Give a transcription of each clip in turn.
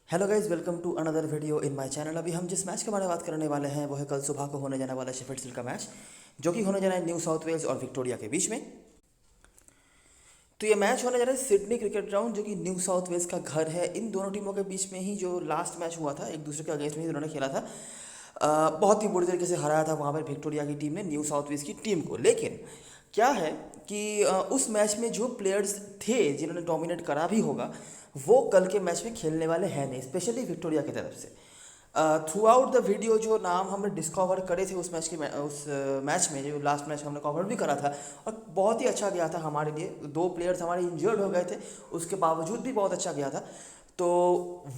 Hello guys, welcome to another video in my channel. अभी हम जिस मैच के बारे में बात करने वाले हैं वो है कल सुबह को होने जाने वाला शेफील्ड शील्ड का मैच, जो कि होने जा रहा है न्यू साउथ वेल्स और विक्टोरिया के बीच में। तो ये मैच होने जा रहा है सिडनी क्रिकेट ग्राउंड, जो कि न्यू साउथ वेल्स का घर है। इन दोनों टीमों के बीच में ही जो लास्ट मैच हुआ था, एक दूसरे के अगेंस्ट में ही दोनों ने खेला था। बहुत ही बुरी तरीके से हराया था वहाँ पर विक्टोरिया की टीम ने न्यू साउथ वेल्स की टीम को। लेकिन क्या है कि उस मैच में जो प्लेयर्स थे जिन्होंने डोमिनेट करा भी होगा, वो कल के मैच में खेलने वाले हैं नहीं, स्पेशली विक्टोरिया की तरफ से। थ्रू आउट द वीडियो जो नाम हमने डिस्कवर करे थे उस मैच में, जो लास्ट मैच हमने कवर भी करा था, और बहुत ही अच्छा गया था हमारे लिए। दो प्लेयर्स हमारे इंजर्ड हो गए थे, उसके बावजूद भी बहुत अच्छा गया था। तो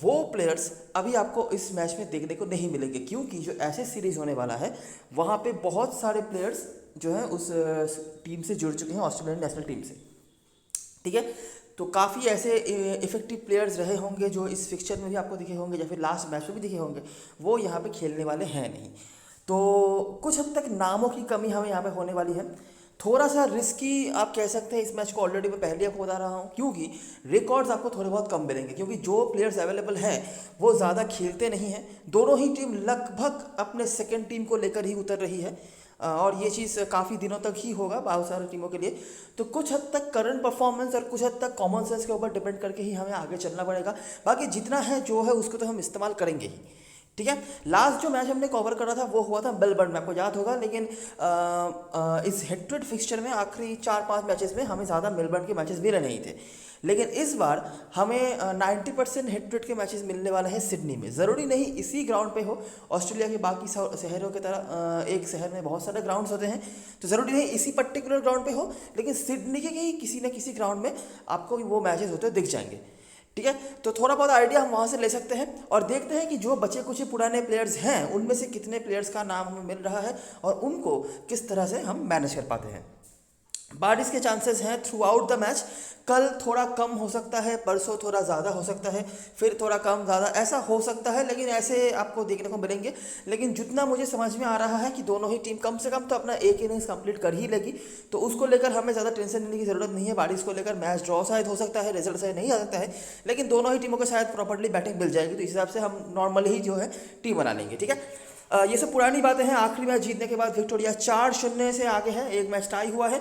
वो प्लेयर्स अभी आपको इस मैच में देखने को नहीं मिलेंगे, क्योंकि जो ऐसे सीरीज़ होने वाला है वहाँ पे बहुत सारे प्लेयर्स जो हैं उस टीम से जुड़ चुके हैं, ऑस्ट्रेलियन नेशनल टीम से। ठीक है, तो काफ़ी ऐसे इफेक्टिव प्लेयर्स रहे होंगे जो इस फिक्चर में भी आपको दिखे होंगे या फिर लास्ट मैच में भी दिखे होंगे, वो यहाँ पे खेलने वाले हैं नहीं। तो कुछ हद तक नामों की कमी हमें यहाँ पे होने वाली है। थोड़ा सा रिस्की आप कह सकते हैं इस मैच को। ऑलरेडी मैं पहले आपको बता रहा हूँ, क्योंकि रिकॉर्ड्स आपको थोड़े बहुत कम मिलेंगे, क्योंकि जो प्लेयर्स अवेलेबल हैं वो ज़्यादा खेलते नहीं हैं। दोनों ही टीम लगभग अपने सेकेंड टीम को लेकर ही उतर रही है, और ये चीज़ काफ़ी दिनों तक ही होगा बहुत सारी टीमों के लिए। तो कुछ हद तक करंट परफॉर्मेंस और कुछ हद तक कॉमन सेंस के ऊपर डिपेंड करके ही हमें आगे चलना पड़ेगा। बाकी जितना है जो है उसको तो हम इस्तेमाल करेंगे ही। ठीक है, लास्ट जो मैच हमने कवर करा था वो हुआ था मेलबर्न में, आपको याद होगा। लेकिन इस हेड टू हेड फिक्सचर में आखिरी 4-5 मैचेस में हमें ज़्यादा मेलबर्न के मैचेस मिले नहीं थे। लेकिन इस बार हमें 90% हेड टू हेड के मैचेस मिलने वाले हैं सिडनी में। ज़रूरी नहीं इसी ग्राउंड पे हो, ऑस्ट्रेलिया के बाकी शहरों की तरह एक शहर में बहुत सारे ग्राउंड्स होते हैं, तो ज़रूरी नहीं इसी पर्टिकुलर ग्राउंड पे हो, लेकिन सिडनी के ही किसी न किसी ग्राउंड में आपको वो मैचेस होते दिख जाएंगे। ठीक है, तो थोड़ा बहुत आइडिया हम वहाँ से ले सकते हैं और देखते हैं कि जो बचे कुछ पुराने प्लेयर्स हैं उनमें से कितने प्लेयर्स का नाम हमें मिल रहा है और उनको किस तरह से हम मैनेज कर पाते हैं। बारिश के चांसेस हैं थ्रू आउट द मैच। कल थोड़ा कम हो सकता है, परसों थोड़ा ज़्यादा हो सकता है, फिर थोड़ा कम ज़्यादा ऐसा हो सकता है, लेकिन ऐसे आपको देखने को मिलेंगे। लेकिन जितना मुझे समझ में आ रहा है कि दोनों ही टीम कम से कम तो अपना एक इनिंग्स कंप्लीट कर ही लेगी, तो उसको लेकर हमें ज़्यादा टेंशन लेने की ज़रूरत नहीं है। बारिश को लेकर मैच ड्रॉ शायद हो सकता है, रिजल्ट शायद नहीं आ सकता है, लेकिन दोनों ही टीमों को शायद प्रॉपर्ली बैटिंग मिल जाएगी, तो इस हिसाब से हम नॉर्मली ही जो है टीम बना लेंगे। ठीक है, ये सब पुरानी बातें हैं। आखिरी मैच जीतने के बाद विक्टोरिया 4-0 से आगे है, एक मैच टाई हुआ है।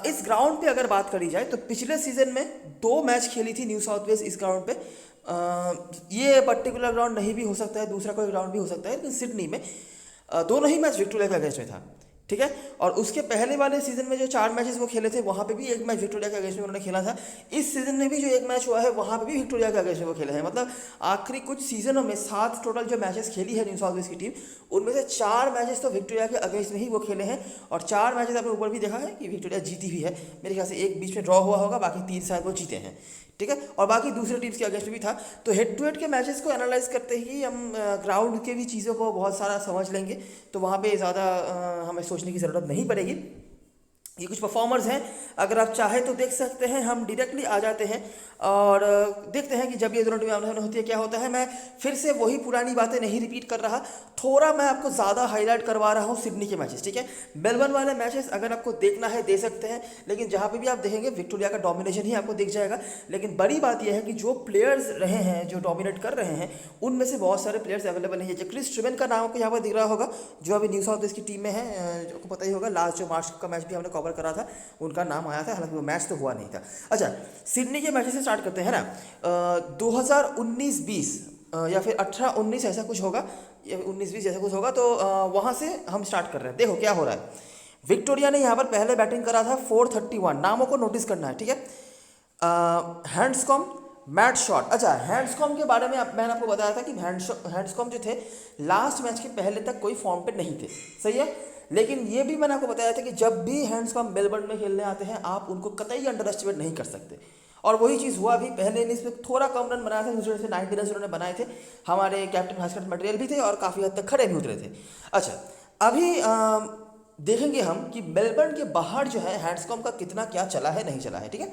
इस ग्राउंड पे अगर बात करी जाए तो पिछले सीजन में 2 मैच खेली थी न्यू साउथ वेल्स इस ग्राउंड पे। ये पर्टिकुलर ग्राउंड नहीं भी हो सकता है, दूसरा कोई ग्राउंड भी हो सकता है, लेकिन सिडनी में दोनों ही मैच विक्टोरिया के अगेंस्ट में था। ठीक है, और उसके पहले वाले सीजन में जो 4 मैचेस वो खेले थे वहाँ पे भी एक मैच विक्टोरिया के अगेंस्ट में उन्होंने खेला था। इस सीजन में भी जो एक मैच हुआ है वहाँ पे भी विक्टोरिया के अगेंस्ट में वो खेले हैं। मतलब आखिरी कुछ सीजनों में 7 टोटल जो मैचेस खेली है न्यू साउथ वेल्स की टीम, उनमें से 4 मैचेस तो विक्टोरिया के अगेंस्ट में ही वो खेले हैं, और 4 मैचेस आपने ऊपर भी देखा है कि विक्टोरिया जीती भी है। मेरे ख्याल से एक बीच में ड्रॉ हुआ होगा, बाकी 3 शायद वो जीते हैं। ठीक है, और बाकी दूसरे टीम्स के अगेंस्ट भी था। तो हेड टू हेड के मैचेस को एनालाइज करते ही हम ग्राउंड के भी चीज़ों को बहुत सारा समझ लेंगे, तो वहाँ पे ज़्यादा हमें सोचने की ज़रूरत नहीं पड़ेगी। ये कुछ परफॉर्मर्स हैं, अगर आप चाहें तो देख सकते हैं। हम डायरेक्टली आ जाते हैं और देखते हैं कि जब ये दोनों टीमें आमने सामने होती है क्या होता है। मैं फिर से वही पुरानी बातें नहीं रिपीट कर रहा, थोड़ा मैं आपको ज़्यादा हाईलाइट करवा रहा हूँ सिडनी के मैचेस। ठीक है, मेलबर्न वाले मैचेस अगर आपको देखना है दे सकते हैं, लेकिन जहाँ पे भी आप देखेंगे विक्टोरिया का डोमिनेशन ही आपको दिख जाएगा। लेकिन बड़ी बात यह है कि जो प्लेयर्स रहे हैं, जो डोमिनेट कर रहे हैं, उनमें से बहुत सारे प्लेयर्स अवेलेबल नहीं है। जो क्रिस ट्रिवेन का नाम आपको यहाँ पर दिख रहा होगा, जो अभी न्यू साउथ वेल्स की टीम में है, आपको पता ही होगा। लास्ट जो मार्च का मैच भी हमने कवर करा था, उनका नाम आया था, हालांकि वो मैच तो हुआ नहीं था। अच्छा, सिडनी के मैचेस से स्टार्ट करते हैं ना। 2019-20 या फिर 18-19 ऐसा कुछ होगा, या 19-20 ऐसा कुछ होगा, तो वहाँ से हम स्टार्ट कर रहे हैं। देखो क्या हो रहा है। विक्टोरिया ने यहाँ पर पहले बैटिंग करा था 431। नामों को नोटिस करना है। ठीक है, हैंड्सकॉम, मैट शॉट। अच्छा, हैंड्सकॉम के बारे में मैंने आपको बताया था कि हैंड्सकॉम जो थे लास्ट मैच के पहले तक कोई फॉर्म पे नहीं थे, सही है। लेकिन ये भी मैंने आपको बताया था कि जब भी हैंड्सकॉम मेलबर्न में खेलने आते हैं आप उनको कतई अंडर एस्टिमेट नहीं कर सकते, और वही चीज़ हुआ भी। पहले इनिंग्स में थोड़ा कम रन बनाया था, दूसरे से 90 रन उन्होंने बनाए थे। हमारे कैप्टन भास्कर मटेरियल भी थे और काफ़ी हद तक खड़े भी उतरे थे। अच्छा, अभी देखेंगे हम कि मेलबर्न के बाहर जो है हैंड्सकॉम का कितना क्या चला है, नहीं चला है। ठीक है,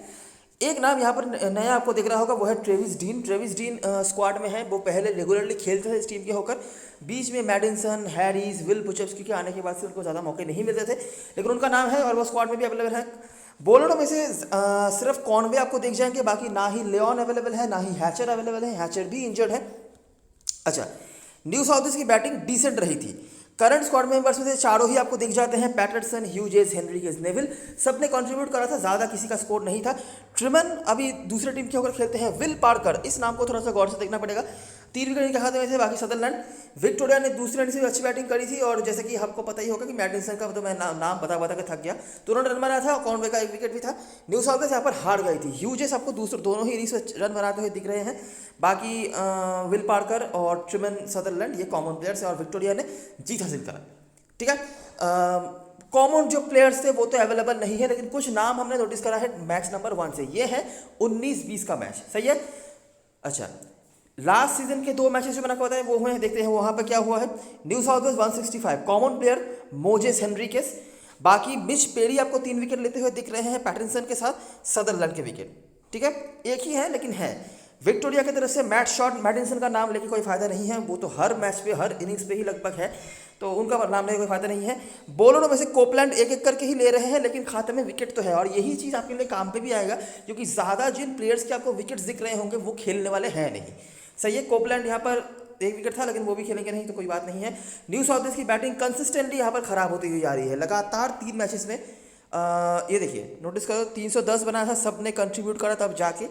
एक नाम यहाँ पर नया आपको दिख रहा होगा, वो है Travis dean. Travis dean squad में है, वो पहले रेगुलरली खेलते थे इस टीम के होकर। बीच में मैडिसन, हैरिस, विल पुचेप्स्की के आने के बाद से उनको ज़्यादा मौके नहीं मिलते थे, लेकिन उनका नाम है और वो स्क्वाड में भी अवेलेबल है। बॉलरों में से सिर्फ कॉनवे आपको दिख जाएंगे, बाकी ना ही लियोन अवेलेबल है, ना ही हैचर अवेलेबल है, हैचर भी इंजर्ड है। अच्छा, न्यू साउथ वेल्स की बैटिंग डिसेंट रही थी। करंट स्क्वाड मेंबर्स में से चारों ही आपको दिख जाते हैं, पैटरसन, ह्यूजेस, हेनरिकेस, नेविल, सबने कंट्रीब्यूट करा था, ज़्यादा किसी का स्कोर नहीं था। ट्रिमन अभी दूसरे टीम के होकर खेलते हैं। विल पार्कर, इस नाम को थोड़ा सा गौर से देखना पड़ेगा, 3 विकेट इनके हाथ में थे। बाकी सदरलैंड, विक्टोरिया ने दूसरे इनिंग्स में अच्छी बैटिंग करी थी, और जैसे कि आपको पता ही होगा कि मैडिसन का तो मैं नाम बता बता के थक गया, तो उन्होंने रन बनाया था, और कॉनवे का 1 विकेट भी था। न्यू साउथ वेल्स यहाँ पर हार गई थी। ह्यूजेस आपको दोनों ही इनिंग्स में रन बनाते हुए दिख रहे हैं। बाकी विल पार्कर और ट्रिमन, सदरलैंड, ये कॉमन प्लेयर्स हैं, और विक्टोरिया ने जीत हासिल करा। ठीक है, कॉमन जो प्लेयर्स थे वो तो अवेलेबल नहीं है, लेकिन कुछ नाम हमने नोटिस करा है मैच नंबर 1 से। ये है 19-20 का मैच, सही है। अच्छा, लास्ट सीजन के 2 मैचेस जो मैंने आपको बताया वो हुए हैं, देखते हैं वहां पर क्या हुआ है। New South Wales 165, common player Moses Henriques. बाकी मिच पेरी आपको 3 विकेट लेते हुए दिख रहे हैं पैटरसन के साथ, सदरलैंड के विकेट। ठीक है, एक ही है लेकिन है। विक्टोरिया की तरफ से मैट शॉट, मैडिसन का नाम लेके कोई फायदा नहीं है, वो तो हर मैच पे, हर इनिंग्स पे ही लगभग है, तो उनका नाम लेके कोई फायदा नहीं है। बॉलरों में से कोपलैंड एक एक करके ही ले रहे हैं, लेकिन खाते में विकेट तो है, और यही चीज़ आपके लिए काम पे भी आएगा, क्योंकि ज़्यादा जिन प्लेयर्स के आपको विकेट्स दिख रहे होंगे वो खेलने वाले हैं नहीं। सही है, कोपलैंड यहाँ पर 1 विकेट था, लेकिन वो भी खेलेंगे नहीं, तो कोई बात नहीं है। न्यू साउथ वेल्स की बैटिंग कंसिस्टेंटली यहाँ पर खराब होती हुई जा रही है, लगातार 3 मैचेस में। ये देखिए, नोटिस करो, 310 बनाया था, सब ने कंट्रीब्यूट करा, तब जाके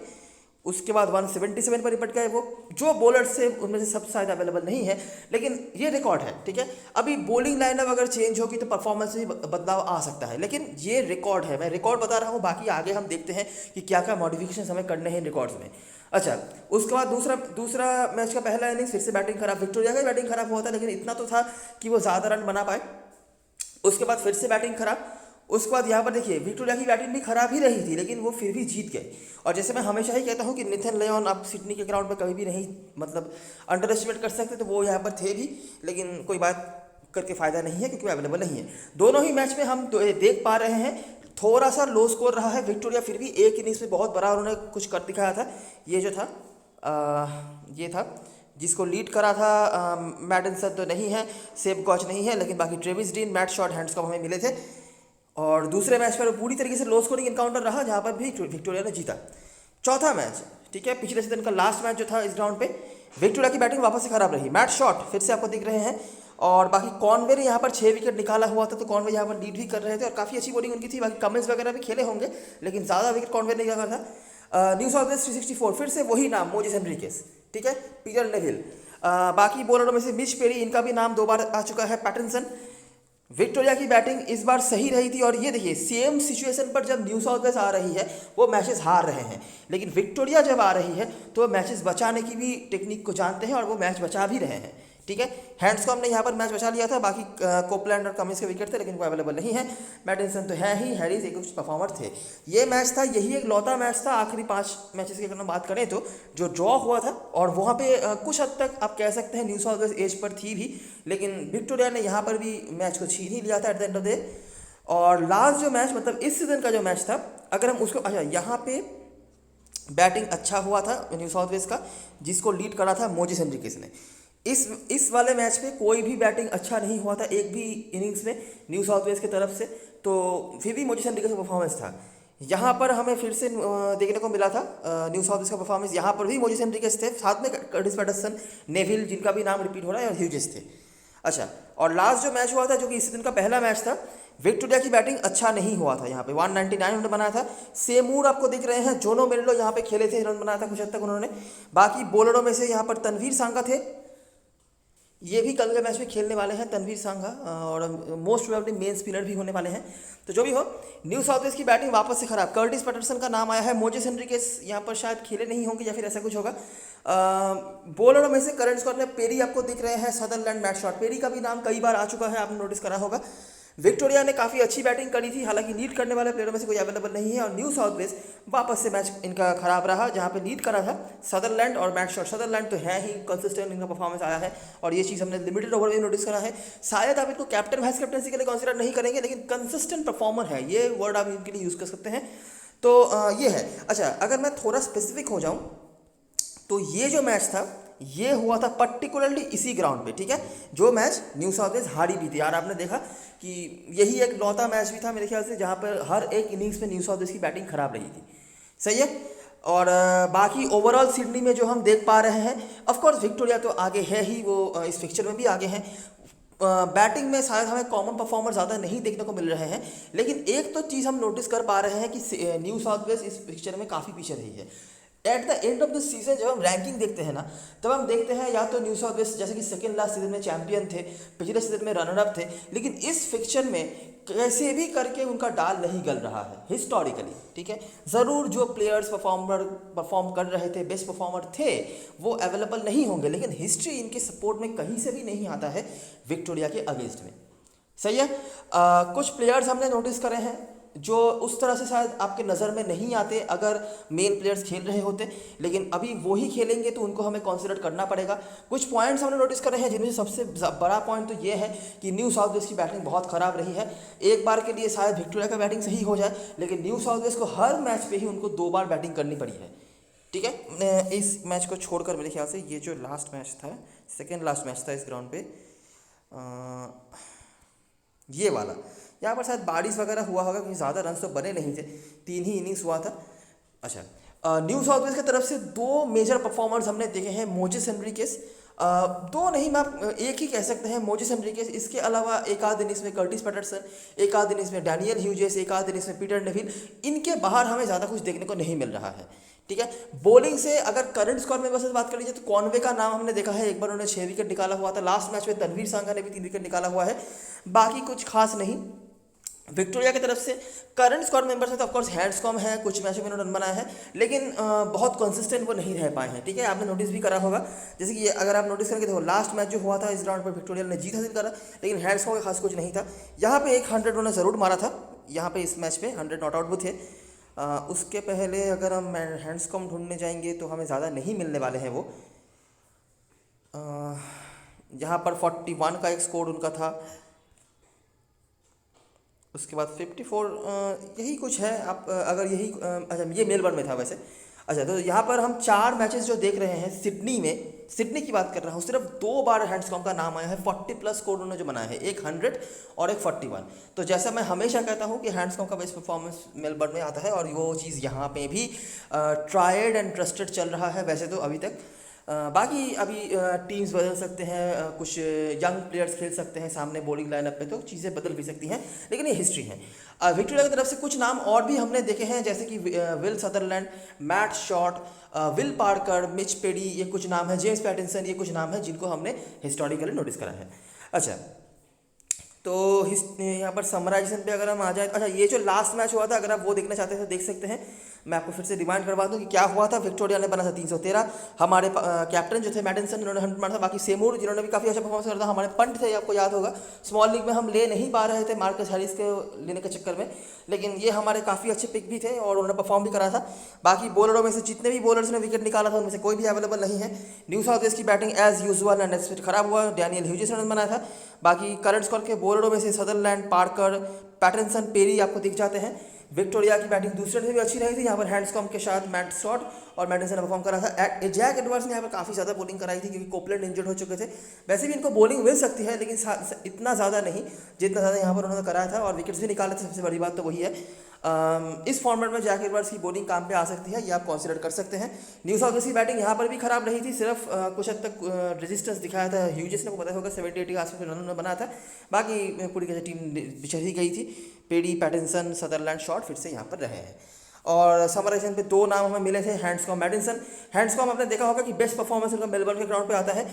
उसके बाद 177 पर निपट गए वो। जो बॉलर्स से उनमें से सब शायद अवेलेबल नहीं है, लेकिन ये रिकॉर्ड है। ठीक है, अभी बॉलिंग लाइनअप अगर चेंज होगी तो परफॉर्मेंस में बदलाव आ सकता है, लेकिन ये रिकॉर्ड है, मैं रिकॉर्ड बता रहा हूँ, बाकी आगे हम देखते हैं कि क्या क्या मॉडिफिकेशन हमें करने हैं रिकॉर्ड्स में। अच्छा, उसके बाद दूसरा मैच का पहला इनिंग्स फिर से बैटिंग खराब, विक्टोरिया का बैटिंग खराब हुआ था, लेकिन इतना तो था कि वो ज़्यादा रन बना पाए। उसके बाद फिर से बैटिंग खराब। उसके बाद यहाँ पर देखिए, विक्टोरिया की बैटिंग भी खराब ही रही थी, लेकिन वो फिर भी जीत गए। और जैसे मैं हमेशा ही कहता हूँ कि नेथन लियोन आप सिडनी के ग्राउंड पर कभी भी नहीं मतलब अंडर एस्टिमेट कर सकते, तो वो यहाँ पर थे भी, लेकिन कोई बात करके फ़ायदा नहीं है, क्योंकि वो अवेलेबल नहीं है। दोनों ही मैच में हम देख पा रहे हैं थोड़ा सा लो स्कोर रहा है। विक्टोरिया फिर भी एक इनिंग्स में बहुत बड़ा उन्होंने कुछ कर दिखाया था। ये जो था ये था जिसको लीड करा था मैडिसन तो नहीं है, सेब गॉच नहीं है, लेकिन बाकी Travis dean, Matt Short, hands cup हमें मिले थे। और दूसरे मैच पर पूरी तरीके से लो स्कोरिंग इनकाउंटर रहा, जहाँ पर भी विक्टोरिया ने जीता। चौथा मैच, ठीक है, पिछले सीजन का लास्ट मैच जो था इस ग्राउंड पे, विक्टोरिया की बैटिंग वापस से खराब रही। मैट शॉट फिर से आपको दिख रहे हैं, और बाकी कॉनवे ने यहाँ पर 6 विकेट निकाला हुआ था, तो कॉनवे यहाँ पर लीड भी कर रहे थे, और काफ़ी अच्छी बॉलिंग उनकी थी। बाकी कमिंस वगैरह भी खेले होंगे, लेकिन ज़्यादा विकेट कॉनवे ने लगा था। न्यू साउथ वेल्स 364, फिर से वही नाम, मोजेस हेनरिकेस, ठीक है, पीटर नेविल। बाकी बॉलरों में से मिच पेरी, इनका भी नाम 2 बार आ चुका है, पैटरसन। विक्टोरिया की बैटिंग इस बार सही रही थी, और ये देखिए सेम सिचुएशन पर जब न्यू साउथ वेल्स आ रही है वो मैचेस हार रहे हैं, लेकिन विक्टोरिया जब आ रही है तो वो मैचेस बचाने की भी टेक्निक को जानते हैं, और वो मैच बचा भी रहे हैं। ठीक है, हैंड्स को हमने यहाँ पर मैच बचा लिया था, बाकी कोपलैंड और कमिंस के विकेट थे, लेकिन वो अवेलेबल नहीं है। मैडिसन तो है ही, हैरिस एक कुछ परफॉर्मर थे। ये मैच था, यही एक लौता मैच था आखिरी 5 मैचेस की अगर हम बात करें तो, जो ड्रॉ हुआ था, और वहाँ पे कुछ हद तक आप कह सकते हैं new South Wales as per थी भी, लेकिन विक्टोरिया ने यहाँ पर भी मैच को छीन ही लिया था at the end of the day. और लास्ट जो मैच, मतलब इस सीजन का जो मैच था, अगर हम उसको, अच्छा यहाँ पे बैटिंग अच्छा हुआ था न्यू साउथ वेल्स का, जिसको लीड करा था मोजेस हेनरिकेस ने। इस वाले मैच पे कोई भी बैटिंग अच्छा नहीं हुआ था एक भी इनिंग्स में न्यू साउथ वेल्स की तरफ से, तो फिर भी मोजेस हेनरिकेस का परफॉर्मेंस था। यहाँ पर हमें फिर से देखने को मिला था न्यू साउथ वेल्स का परफॉर्मेंस, यहाँ पर भी मोजेस हेनरिकेस थे, साथ में कर्टिस पैटरसन, नेविल, जिनका भी नाम रिपीट हो रहा है, और ह्यूजेस थे। अच्छा, और लास्ट जो मैच हुआ था, जो कि इस दिन का पहला मैच था, विक्टोरिया की बैटिंग अच्छा नहीं हुआ था। यहाँ पे 199 रन बनाया था। सेमूर आपको दिख रहे हैं, जोनो मेरिलो यहाँ पे खेले थे, रन बनाया था कुछ हद तक उन्होंने। बाकी बॉलरों में से यहाँ पर तनवीर सांगा थे, ये भी कल के मैच में खेलने वाले हैं तनवीर सांगा, और मोस्ट प्रोबेबली मेन स्पिनर भी होने वाले हैं। तो जो भी हो, न्यू साउथ वेल्स की बैटिंग वापस से खराब। कर्टिस पैटरसन का नाम आया है, मोजेस हेनरिकेस यहाँ पर शायद खेले नहीं होंगे, या फिर ऐसा कुछ होगा। बॉलरों में से करंट स्क्वाड में पेरी आपको दिख रहे हैं, सदरलैंड, मैट शॉट, पेरी का भी नाम कई बार आ चुका है, आपने नोटिस करा होगा। विक्टोरिया ने काफ़ी अच्छी बैटिंग करी थी, हालांकि लीड करने वाले प्लेयरों में से कोई अवेलेबल नहीं है, और न्यू साउथ वेल्स वापस से मैच इनका खराब रहा, जहां पे लीड करा था सदरलैंड और मैट शॉट। सदरलैंड तो है ही, कंसिस्टेंट इनका परफॉर्मेंस आया है, और ये चीज़ हमने लिमिटेड ओवर में नोटिस करा है। शायद आप इनको कैप्टन वाइस कैप्टनसी के लिए कंसिडर नहीं करेंगे, लेकिन कंसिस्टेंट परफॉर्मर है, ये वर्ड आप इनके लिए यूज़ कर सकते हैं। तो ये है। अच्छा, अगर मैं थोड़ा स्पेसिफिक हो जाऊँ, तो ये जो मैच था, ये हुआ था पर्टिकुलरली इसी ग्राउंड पे, ठीक है, जो मैच न्यू साउथ वेल्स हारी भी थी। यार आपने देखा कि यही एक लौता मैच भी था मेरे ख्याल से जहाँ पर हर एक इनिंग्स में न्यू साउथ वेल्स की बैटिंग खराब रही थी, सही है। और बाकी ओवरऑल सिडनी में जो हम देख पा रहे हैं, ऑफ कोर्स विक्टोरिया तो आगे है ही, वो इस फिक्चर में भी आगे हैं। बैटिंग में शायद हमें कॉमन परफॉर्मर ज़्यादा नहीं देखने को मिल रहे हैं, लेकिन एक तो चीज़ हम नोटिस कर पा रहे हैं कि न्यू साउथ वेल्स इस पिक्चर में काफ़ी पीछे रही है। At the end of the season जब हम रैंकिंग देखते हैं ना, तब हम देखते हैं या तो न्यू साउथ वेल्स जैसे कि सेकेंड लास्ट सीजन में चैंपियन थे, पिछले सीजन में रनर अप थे, लेकिन इस फिक्चर में कैसे भी करके उनका डाल नहीं गल रहा है हिस्टोरिकली, ठीक है। ज़रूर जो प्लेयर्स परफॉर्म कर रहे थे, बेस्ट परफॉर्मर थे, वो अवेलेबल नहीं होंगे, लेकिन हिस्ट्री इनके सपोर्ट में कहीं से भी नहीं आता है विक्टोरिया के अगेंस्ट में, सही है। कुछ प्लेयर्स हमने नोटिस करे हैं जो उस तरह से शायद आपके नज़र में नहीं आते अगर मेन प्लेयर्स खेल रहे होते, लेकिन अभी वो ही खेलेंगे तो उनको हमें कंसिडर करना पड़ेगा। कुछ पॉइंट्स हमने नोटिस कर रहे हैं, जिनमें से सबसे बड़ा पॉइंट तो ये है कि न्यू साउथ वेल्स की बैटिंग बहुत ख़राब रही है। एक बार के लिए शायद विक्टोरिया का बैटिंग सही हो जाए, लेकिन न्यू साउथ वेल्स को हर मैच पे ही उनको 2 बार बैटिंग करनी पड़ी है, ठीक है। इस मैच को छोड़कर मेरे ख्याल से ये जो लास्ट मैच था, सेकेंड लास्ट मैच था इस ग्राउंड पे, ये वाला, यहाँ पर शायद बारिश वगैरह हुआ होगा क्योंकि ज़्यादा रन तो बने नहीं थे, 3 ही इनिंग्स हुआ था। अच्छा, न्यू साउथ वेल्स की तरफ से 2 मेजर परफॉर्मर्स हमने देखे हैं, मोजेस हेनरिकेस, 2 नहीं, मैं आप एक ही कह सकते हैं, मोजेस हेनरिकेस। इसके अलावा एक आध इनिंग्स में कर्टिस पैटरसन, एक आध इनिंग्स में डैनियल ह्यूजेस, एक आध इनिंग्स में पीटर नेविल। इनके बाहर हमें ज़्यादा कुछ देखने को नहीं मिल रहा है, ठीक है। बॉलिंग से अगर करंट स्कोर में बस बात कर लीजिए तो कॉनवे का नाम हमने देखा है, एक बार उन्होंने 6 विकेट निकाला हुआ था। लास्ट मैच में तनवीर सांगा ने भी 3 विकेट निकाला हुआ है, बाकी कुछ खास नहीं। विक्टोरिया की तरफ से करंट स्कोर मेंबर्स में तो ऑफकोर्स हैंड्सकॉम है, कुछ मैचों में उन्होंने रन बनाया है, लेकिन बहुत कंसिस्टेंट वो नहीं रह पाए हैं, ठीक है। आपने नोटिस भी करा होगा, जैसे कि अगर आप नोटिस करके देखो, लास्ट मैच जो हुआ था इस राउंड पर विक्टोरिया ने जीत हासिल करा, लेकिन हैंड्सकॉम का खास कुछ नहीं था। यहाँ पे एक 100 उन्होंने ज़रूर मारा था, यहाँ पे इस मैच पे 100 नॉट आउट भी थे। उसके पहले अगर हम हैंड्सकॉम ढूंढने जाएंगे तो हमें ज़्यादा नहीं मिलने वाले हैं वो। यहाँ पर 41 का एक स्कोर उनका था, उसके बाद 54, यही कुछ है। आप अगर यही अच्छा, ये मेलबर्न में था वैसे। अच्छा, तो यहाँ पर हम 4 मैचेस जो देख रहे हैं सिडनी में, सिडनी की बात कर रहा हूँ, सिर्फ 2 बार हैंड्सकॉम का नाम आया है। 40+ स्कोर उन्होंने जो बनाया है, एक 100 और एक 41। तो जैसा मैं हमेशा कहता हूँ कि हैंड्सकॉम का बेस्ट परफॉर्मेंस मेलबर्न में आता है, और वो चीज़ यहाँ पे भी ट्राइड एंड ट्रस्टेड चल रहा है वैसे तो अभी तक। बाकी अभी टीम्स बदल सकते हैं, कुछ यंग प्लेयर्स खेल सकते हैं सामने बॉलिंग लाइनअप पे, तो चीज़ें बदल भी सकती हैं, लेकिन ये हिस्ट्री है। विक्टोरिया की तरफ से कुछ नाम और भी हमने देखे हैं, जैसे कि Will Sutherland, Matt Short, Will Parker, Mitch Perry, ये कुछ नाम है, जेम्स पैटिंसन, ये कुछ नाम है जिनको हमने हिस्टोरिकली नोटिस करा है। अच्छा, तो यहाँ पर समराइजेशन पे अगर हम आ जाए, अच्छा ये जो लास्ट मैच हुआ था अगर आप वो देखना चाहते हैं तो देख सकते हैं। मैं आपको फिर से रिमाइंड करवा दूं कि क्या हुआ था। विक्टोरिया ने बना था 313, हमारे कैप्टन जो थे मैडिसन, इन्होंने 100 मारा था। बाकी सेमूर जिन्होंने भी काफ़ी अच्छा परफॉर्मेंस करा था, हमारे पंट थे, आपको याद होगा स्मॉल लीग में हम ले नहीं पा रहे थे मार्कस हैरिस के लेने के चक्कर में, लेकिन ये हमारे काफ़ी अच्छे पिक भी थे और उन्होंने परफॉर्म भी करा था। बाकी बॉलरों में से जितने भी बॉलर्स ने विकेट निकाला था उनमें से कोई भी अवेलेबल नहीं है। न्यू साउथ वेल्स की बैटिंग एज यूजुअल अनएक्सपेक्टेड खराब हुआ, डैनियल ह्यूजेस ने रन बनाया था। बाकी करंट स्कोर के बॉलरों में से सदरलैंड, पार्कर, पैटरसन, पेरी आपको दिख जाते हैं। विक्टोरिया की बैटिंग दूसरे से भी अच्छी रही थी, यहाँ पर हैंड्सकॉम के साथ मैट शॉट और मैडिसन ने परफॉर्म करा था। जैक एडवर्ड्स ने यहाँ पर काफ़ी ज़्यादा बॉलिंग कराई थी क्योंकि कोपलैंड इंजर्ड हो चुके थे। वैसे भी इनको बॉलिंग मिल सकती है, लेकिन इतना ज़्यादा नहीं जितना ज़्यादा यहाँ पर उन्होंने कराया था, और विकेट्स भी निकाले थे। सबसे बड़ी बात तो वही है। इस फॉर्मेट में जैक एडवर्ड्स की बॉलिंग काम पे आ सकती है, ये आप कंसीडर कर सकते हैं। न्यू साउथ वेल्स की बैटिंग यहाँ पर भी खराब रही थी, सिर्फ कुछ हद तक रेजिस्टेंस दिखाया था ह्यूजेस ने, को पता होगा 70-80 के आसपास रन बना था। बाकी पूरी की टीम बिछड़ ही गई थी। पेडी, पैटिंसन, सदरलैंड, शॉट फिर से यहाँ पर रहे हैं। और समराइजेशन पे 2 नाम हमें मिले थे, हैंड्सकॉम, मैडिसन। हैंड्सकॉम आपने देखा होगा कि बेस्ट परफॉर्मेंस उनका मेलबर्न के ग्राउंड पे आता है।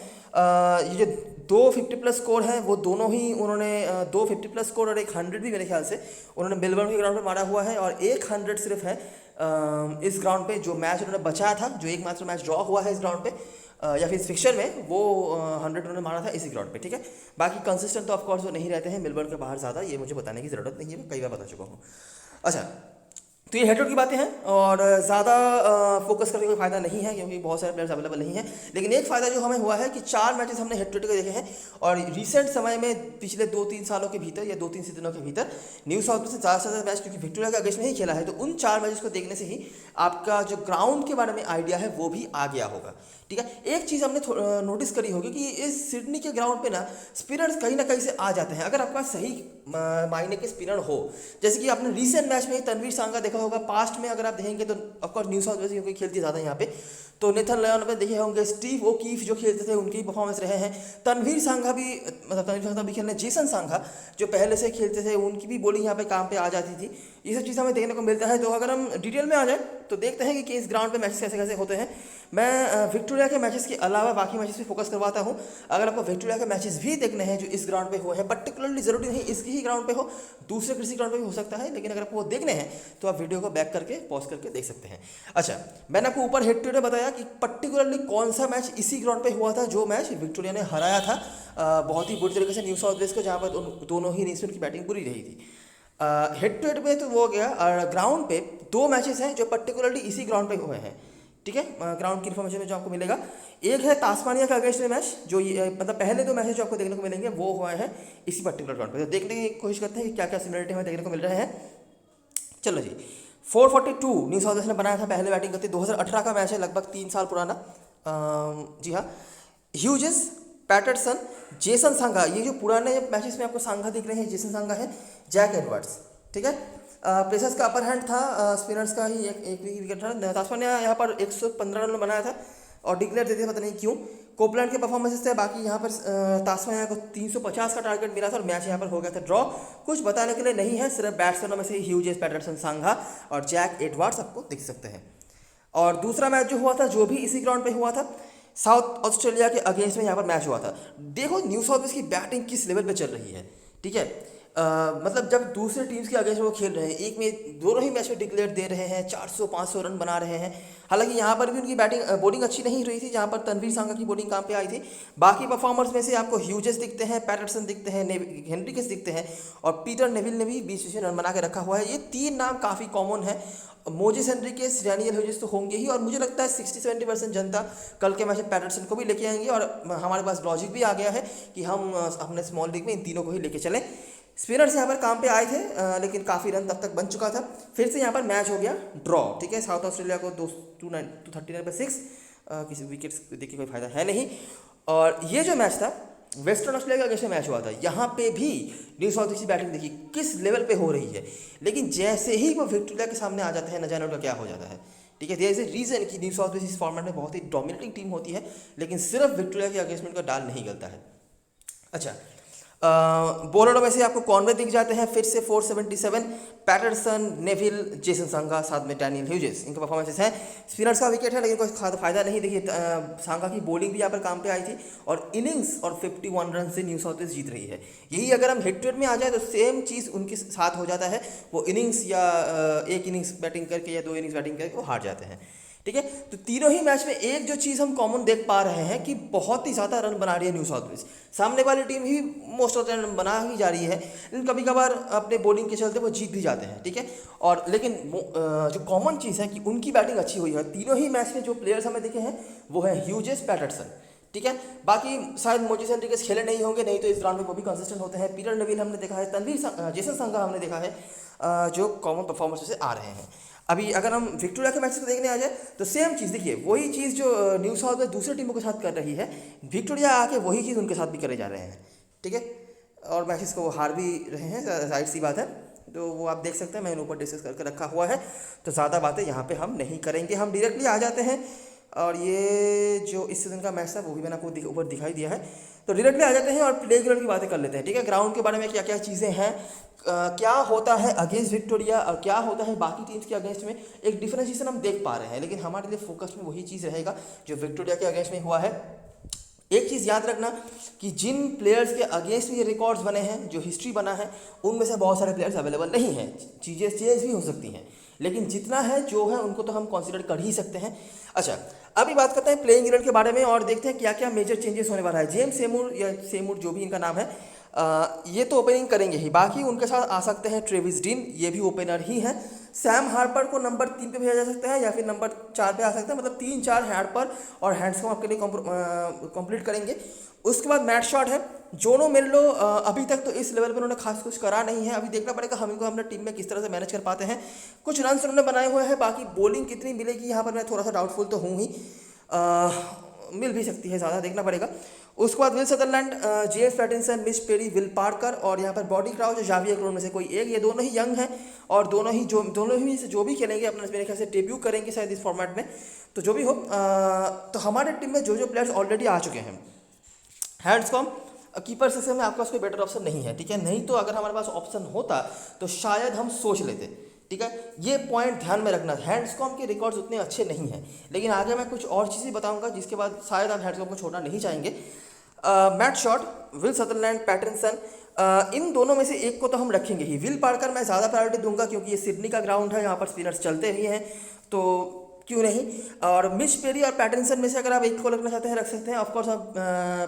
ये जो 2 50+ स्कोर हैं वो दोनों ही उन्होंने 2 50+ स्कोर और एक 100 भी मेरे ख्याल से उन्होंने मेलबर्न के ग्राउंड पे मारा हुआ है, और एक 100 सिर्फ है इस ग्राउंड पे। जो मैच उन्होंने बचाया था, जो एकमात्र मैच ड्रॉ हुआ है इस ग्राउंड पे या फिर इस फिक्चर में, वो 100 उन्होंने मारा था इसी ग्राउंड पे, ठीक है। बाकी कंसिस्टेंट तो ऑफकोर्स वो नहीं रहते हैं मेलबर्न के बाहर ज़्यादा, ये मुझे बताने की ज़रूरत नहीं है, मैं कई बार बता चुका हूँ। अच्छा, तो ये हेड टू हेड की बातें हैं और ज़्यादा फोकस करने का कोई फायदा नहीं है क्योंकि बहुत सारे प्लेयर्स अवेलेबल नहीं हैं। लेकिन एक फ़ायदा जो हमें हुआ है कि 4 मैचेस हमने हेड टू हेड के देखे हैं और रिसेंट समय में पिछले 2-3 सालों के भीतर या 2-3 सीजनों के भीतर न्यू साउथ वेल्स से ज़्यादा से ज़्यादा मैच क्योंकि विक्टोरिया के अगेंस्ट में ही खेला है, तो उन 4 मैचेस को देखने से ही आपका जो ग्राउंड के बारे में आइडिया है वो भी आ गया होगा। ठीक है, एक चीज़ हमने नोटिस करी होगी कि इस सिडनी के ग्राउंड पे ना स्पिनर्स कहीं ना कहीं से आ जाते हैं अगर आपके पास सही मायने के स्पिनर हो। जैसे कि आपने रीसेंट मैच में ही तनवीर सांगा देखा होगा, पास्ट में अगर आप देखेंगे तो ऑफकोर्स न्यू साउथ वेल्स क्योंकि खेलती ज़्यादा यहाँ पे, तो नेथन लयन पे देखे होंगे, स्टीव ओकीफ जो खेलते थे उनकी परफॉर्मेंस रहे हैं, तनवीर सांगा भी मतलब तनवीर सांगा भी खेलने, जेसन सांगा जो पहले से खेलते थे उनकी भी बॉलिंग यहाँ पे काम पे आ जाती थी। ये सब चीज़ हमें देखने को मिलता है। तो अगर हम डिटेल में आ जाए तो देखते हैं कि इस ग्राउंड पे मैचेस कैसे कैसे होते हैं। मैं विक्टोरिया के मैचेस के अलावा बाकी मैचेस पे फोकस करवाता हूँ। अगर आपको विक्टोरिया के मैचेस भी देखने हैं जो इस ग्राउंड पे हुए हैं, पर्टिकुलरली ज़रूरी नहीं इसकी ही ग्राउंड पे हो, दूसरे किसी ग्राउंड पे भी हो सकता है, लेकिन अगर आपको वो देखने हैं तो आप वीडियो को बैक करके पॉज करके देख सकते हैं। अच्छा, मैंने आपको ऊपर हेड टू हेड बताया कि पर्टिकुलरली कौन सा मैच इसी ग्राउंड पे हुआ था जो मैच विक्टोरिया ने हराया था बहुत ही बुरी तरीके से न्यू साउथ वेल्स को, जहाँ पर दोनों ही इनिंग्स में उनकी बैटिंग बुरी रही थी। हेड टू हेड में तो वो हो गया। ग्राउंड पे 2 मैचेस हैं जो पर्टिकुलरली इसी ग्राउंड पे हुए हैं। ठीक है, ग्राउंड की इन्फॉर्मेशन में जो आपको मिलेगा, एक है तास्मानिया का अगेंस्ट में मैच जो मतलब पहले 2 मैचेस जो आपको देखने को मिलेंगे वो हुए हैं इसी पर्टिकुलर ग्राउंड पे। तो देखने की कोशिश करते हैं कि क्या क्या सिमिलरिटी हमें देखने को मिल रहे हैं। चलो जी, 442 न्यू साउथ वेल्स ने बनाया था पहले बैटिंग करते, 2018 का मैच है, लगभग 3 साल पुराना। जी हाँ, ह्यूजेस, पैटरसन, जेसन सांगा, ये जो पुराने मैचेस में आपको सांगा दिख रहे हैं, जेसन सांगा है, जैक एडवर्ड्स। ठीक है, पेसर्स का अपर हैंड था, स्पिनर्स का ही एक विकेट था। तास्मानिया यहाँ पर 115 रन बनाया था और डिक्लेयर देते थे, पता नहीं क्यों। कोपलैंड के परफॉर्मेंसेस थे, बाकी यहाँ पर तास्मानिया को 350 का टारगेट मिला था और मैच यहाँ पर हो गया था ड्रॉ। कुछ बताने के लिए नहीं है, सिर्फ बैट्समैनों में से ह्यूजेस, पैटरसन, सांगा और जैक एडवर्ड्स आपको दिख सकते हैं। और दूसरा मैच जो हुआ था जो भी इसी ग्राउंड पे हुआ था, साउथ ऑस्ट्रेलिया के अगेंस्ट में यहाँ पर मैच हुआ था। देखो न्यू साउथ वेल्स की बैटिंग किस लेवल पे चल रही है। ठीक है, मतलब जब दूसरे टीम्स के अगेंस्ट वो खेल रहे हैं, एक में दोनों ही मैच में डिक्लेयर दे रहे हैं, 400-500 रन बना रहे हैं। हालांकि यहाँ पर भी उनकी बॉलिंग अच्छी नहीं रही थी, जहाँ पर तनवीर सांगा की बॉलिंग काम पे आई थी। बाकी परफॉर्मर्स में से आपको ह्यूजेस दिखते हैं, पैटरसन दिखते हैं, हेनरिक्स दिखते हैं और पीटर नेविल ने भी 20 रन बना के रखा हुआ है। ये 3 नाम काफ़ी कॉमन है। मोजेस हेनरिक्स, डैनियल ह्यूजेस तो होंगे ही, और मुझे लगता है 60-70% जनता कल के मैच में पैटरसन को भी लेके आएंगे और हमारे पास लॉजिक भी आ गया है कि हम अपने स्मॉल लीग में इन तीनों को ही लेके चलें। स्पिनर्स यहाँ पर काम पे आए थे लेकिन काफ़ी रन तब तक बन चुका था। फिर से यहाँ पर मैच हो गया ड्रॉ। ठीक है, साउथ ऑस्ट्रेलिया को 239 पर 6, किसी विकेट्स देखिए कोई फायदा है नहीं। और ये जो मैच था वेस्टर्न ऑस्ट्रेलिया का अगेंस्ट में मैच हुआ था, यहाँ पे भी न्यू साउथ वेल्स की बैटिंग देखी किस लेवल पे हो रही है, लेकिन जैसे ही वो विक्टोरिया के सामने आ जाते हैं न जाने उनका क्या हो जाता है। ठीक है, देयर इज ए रीजन कि न्यू साउथ वेल्स इस फॉर्मेट में बहुत ही डोमिनेटिंग टीम होती है, लेकिन सिर्फ विक्टोरिया के अगेंस्ट में उनका डाल नहीं गलता है। अच्छा, बॉलरों में से आपको कॉनवे दिख जाते हैं फिर से 477, पैटरसन, नेविल, जेसन सांगा, साथ में डैनियल ह्यूजेस, इनके परफॉर्मेंसेस हैं। स्पिनर्स का विकेट है लेकिन कोई फायदा नहीं। देखिए सांगा की बॉलिंग भी यहाँ पर काम पे आई थी और इनिंग्स और 51 रन से न्यू साउथ वेल्स जीत रही है। यही अगर हम हेड टू हेड में आ जाए तो सेम चीज़ उनके साथ हो जाता है, वो इनिंग्स या एक इनिंग्स बैटिंग करके या 2 इनिंग्स बैटिंग करके वो हार जाते हैं। ठीक है, तो तीनों ही मैच में एक जो चीज़ हम कॉमन देख पा रहे हैं कि बहुत ही ज़्यादा रन बना रही है न्यू साउथ वेल्स। सामने वाली टीम ही मोस्ट ऑफ द रन बना ही जा रही है, लेकिन कभी कभार अपने बॉलिंग के चलते वो जीत भी जाते हैं। ठीक है, और लेकिन जो कॉमन चीज़ है कि उनकी बैटिंग अच्छी हुई है। तीनों ही मैच में जो प्लेयर्स हमें दिखे हैं वो है ह्यूजेस, पैटरसन। ठीक है, बाकी शायद मोजेस हेनरिक्स खेले नहीं होंगे, नहीं तो इस ग्राउंड में वो भी कंसिस्टेंट होते हैं। पीटर नेविल हमने देखा है, तनवीर, जेसन सांगा हमने देखा है, जो कॉमन परफॉर्मेंस से आ रहे हैं। अभी अगर हम विक्टोरिया के मैच को देखने आ जाए तो सेम चीज़ देखिए, वही चीज़ जो न्यू साउथ वेल्स दूसरे टीमों के साथ कर रही है, विक्टोरिया आके वही चीज़ उनके साथ भी करे जा रहे हैं। ठीक है, और मैचेस को वो हार भी रहे हैं, जाहिर सी बात है, तो वो आप देख सकते हैं, मैंने ऊपर डिस्कस करके रखा हुआ है, तो ज़्यादा बातें यहाँ पे हम नहीं करेंगे, हम डायरेक्टली आ जाते हैं। और ये जो इस सीज़न का मैच था वो भी मैंने आपको ऊपर दिखाई दिया है, तो डायरेक्टली आ जाते हैं और प्ले ग्राउंड की बातें कर लेते हैं। ठीक है, ग्राउंड के बारे में क्या क्या चीज़ें हैं, क्या होता है अगेंस्ट विक्टोरिया और क्या होता है बाकी टीम्स के अगेंस्ट में, एक डिफरेंशिएशन हम देख पा रहे हैं, लेकिन हमारे लिए फोकस में वही चीज़ रहेगा जो विक्टोरिया के अगेंस्ट में हुआ है। एक चीज़ याद रखना कि जिन प्लेयर्स के अगेंस्ट में ये रिकॉर्ड्स बने हैं, जो हिस्ट्री बना है, उनमें से बहुत सारे प्लेयर्स अवेलेबल नहीं हैं, चीज़ें चेंज भी हो सकती हैं, लेकिन जितना है जो है उनको तो हम कंसीडर कर ही सकते हैं। अच्छा, अभी बात करते हैं प्लेइंग 11 के बारे में और देखते हैं क्या क्या मेजर चेंजेस होने वाला है। जेम्स सेमूर या सेमूर जो भी इनका नाम है, ये तो ओपनिंग करेंगे ही, बाकी उनके साथ आ सकते हैं ट्रेविस डीन, ये भी ओपनर ही हैं, सैम हार्पर को नंबर 3 पे भेजा जा सकता है या फिर नंबर 4 पे आ सकता है, मतलब 3-4 हार्पर और हैंड्सकॉम आपके लिए कंप्लीट करेंगे। उसके बाद मैट शॉट है, जोनो मेल्लो अभी तक तो इस लेवल पर उन्होंने खास कुछ करा नहीं है, अभी देखना पड़ेगा हम इनको अपने टीम में किस तरह से मैनेज कर पाते हैं। कुछ रन उन्होंने बनाए हुए हैं, बाकी बॉलिंग कितनी मिलेगी यहाँ पर मैं थोड़ा सा डाउटफुल तो हूँ ही, मिल भी सकती है ज़्यादा, देखना पड़ेगा। उसके बाद Will Sutherland, James Pattinson, Mitch Perry, Will Parker और यहाँ पर बॉडी क्राउच, जावियर क्रोन में से कोई एक, ये दोनों ही यंग हैं और दोनों ही से जो भी खेलेंगे अपना मेरे ख्याल से डेब्यू करेंगे शायद इस फॉर्मेट में। तो जो भी हो तो हमारे टीम में जो प्लेयर्स ऑलरेडी आ चुके हैं, हैंड्सकॉम कीपर सेक्शन में आपके पास कोई बेटर ऑप्शन नहीं है, ठीक है, नहीं तो अगर हमारे पास ऑप्शन होता तो शायद हम सोच लेते, ठीक है, ये पॉइंट ध्यान में रखना। हैंड्सकॉम के रिकॉर्ड्स उतने अच्छे नहीं हैं, लेकिन आगे मैं कुछ और चीज़ें बताऊंगा जिसके बाद शायद आप हैंड्सकॉम को छोड़ना नहीं चाहेंगे। Matt Short, Will Sutherland, Patterson, इन दोनों में से एक को तो हम रखेंगे ही। विल पार्कर मैं ज़्यादा प्रायोरिटी दूंगा क्योंकि ये सिडनी का ग्राउंड है, यहाँ पर स्पिनर्स चलते ही हैं, तो क्यों नहीं। और मिच पेरी और पैटिंसन में से अगर आप एक को रखना चाहते हैं रख सकते हैं, ऑफकोर्स आप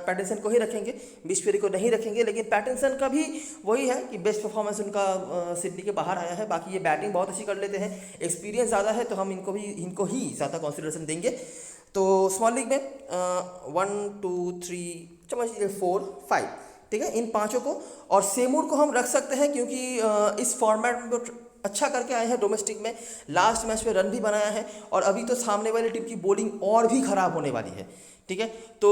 पैटिंसन को ही रखेंगे, मिच पेरी को नहीं रखेंगे, लेकिन पैटिंसन का भी वही है कि बेस्ट परफॉर्मेंस उनका सिडनी के बाहर आया है, बाकी ये बैटिंग बहुत अच्छी कर लेते हैं, एक्सपीरियंस ज़्यादा है, तो हम इनको ही ज़्यादा कॉन्सिडरेशन देंगे। तो स्मॉल लीग में 1 2 3 समझ लीजिए 4 5, ठीक है, इन पाँचों को। और सेमूर को हम रख सकते हैं क्योंकि इस फॉर्मेट में अच्छा करके आए हैं, डोमेस्टिक में लास्ट मैच में रन भी बनाया है और अभी तो सामने वाली टीम की बॉलिंग और भी ख़राब होने वाली है, ठीक है। तो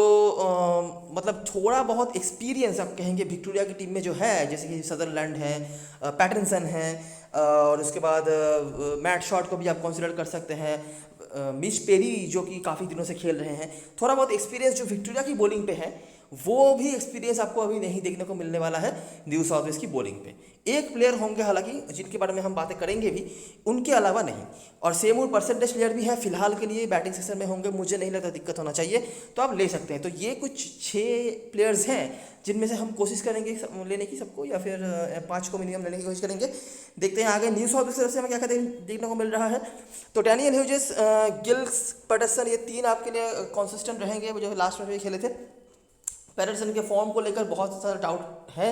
मतलब थोड़ा बहुत एक्सपीरियंस आप कहेंगे विक्टोरिया की टीम में जो है, जैसे कि सदरलैंड है, पैटरसन है और उसके बाद मैट शॉट को भी आप कंसिडर कर सकते हैं, मिच पेरी जो कि काफ़ी दिनों से खेल रहे हैं, थोड़ा बहुत एक्सपीरियंस जो विक्टोरिया की बॉलिंग पे है वो भी एक्सपीरियंस आपको अभी नहीं देखने को मिलने वाला है न्यू साउथ वेल्स की बॉलिंग पे। एक प्लेयर होंगे हालांकि जिनके बारे में हम बातें करेंगे भी, उनके अलावा नहीं। और सेमूर परसेंटेज प्लेयर भी है फिलहाल के लिए, बैटिंग सेक्शन में होंगे, मुझे नहीं लगता दिक्कत होना चाहिए, तो आप ले सकते हैं। तो ये कुछ 6 प्लेयर्स हैं जिनमें से हम कोशिश करेंगे लेने की सबको, या फिर 5 को मिनिमम लेने की कोशिश करेंगे। देखते हैं आगे न्यू साउथ वेल्स की तरफ से हमें क्या देखने को मिल रहा है। तो डैनियल ह्यूजेस, गिल्स, पैटरसन, ये 3 आपके लिए कॉन्सिस्टेंट रहेंगे, वो जो लास्ट में भी खेले थे। पैटरसन के फॉर्म को लेकर बहुत सारा डाउट है,